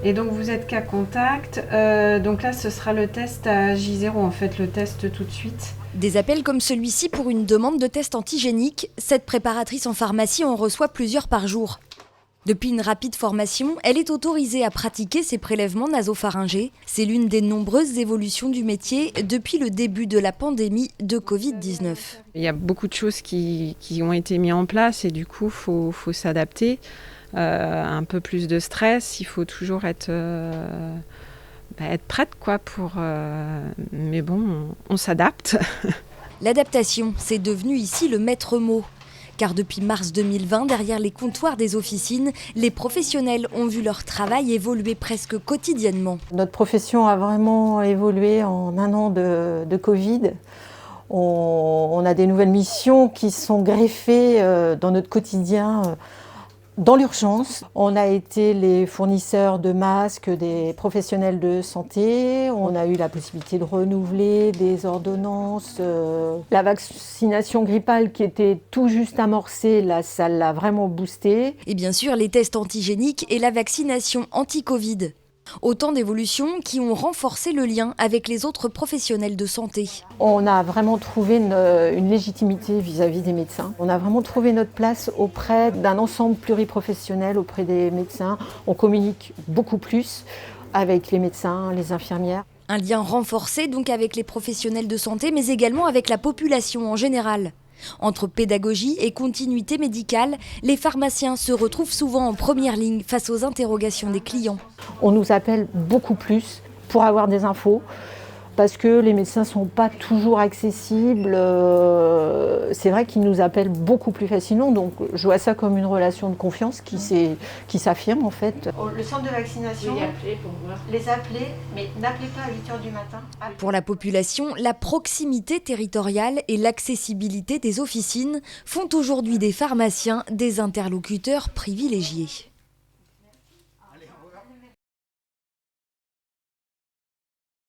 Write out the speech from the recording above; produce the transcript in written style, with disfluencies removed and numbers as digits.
Et donc vous êtes cas contact, donc là ce sera le test à J0 en fait, le test tout de suite. Des appels comme celui-ci pour une demande de test antigénique. Cette préparatrice en pharmacie en reçoit plusieurs par jour. Depuis une rapide formation, elle est autorisée à pratiquer ces prélèvements nasopharyngés. C'est l'une des nombreuses évolutions du métier depuis le début de la pandémie de Covid-19. Il y a beaucoup de choses qui ont été mises en place et du coup, faut s'adapter. Un peu plus de stress, il faut toujours être prête quoi, mais bon, on s'adapte. L'adaptation, c'est devenu ici le maître mot. Car depuis mars 2020, derrière les comptoirs des officines, les professionnels ont vu leur travail évoluer presque quotidiennement. Notre profession a vraiment évolué en un an de Covid. On a des nouvelles missions qui sont greffées dans notre quotidien. Dans l'urgence, on a été les fournisseurs de masques des professionnels de santé. On a eu la possibilité de renouveler des ordonnances. La vaccination grippale qui était tout juste amorcée, là, ça l'a vraiment boosté. Et bien sûr, les tests antigéniques et la vaccination anti-Covid. Autant d'évolutions qui ont renforcé le lien avec les autres professionnels de santé. On a vraiment trouvé une légitimité vis-à-vis des médecins. On a vraiment trouvé notre place auprès d'un ensemble pluriprofessionnel, auprès des médecins. On communique beaucoup plus avec les médecins, les infirmières. Un lien renforcé donc avec les professionnels de santé, mais également avec la population en général. Entre pédagogie et continuité médicale, les pharmaciens se retrouvent souvent en première ligne face aux interrogations des clients. On nous appelle beaucoup plus pour avoir des infos, parce que les médecins ne sont pas toujours accessibles. C'est vrai qu'ils nous appellent beaucoup plus facilement, donc je vois ça comme une relation de confiance qui s'affirme en fait. Le centre de vaccination, les appeler, mais n'appelez pas à 8h du matin. Pour la population, la proximité territoriale et l'accessibilité des officines font aujourd'hui des pharmaciens des interlocuteurs privilégiés.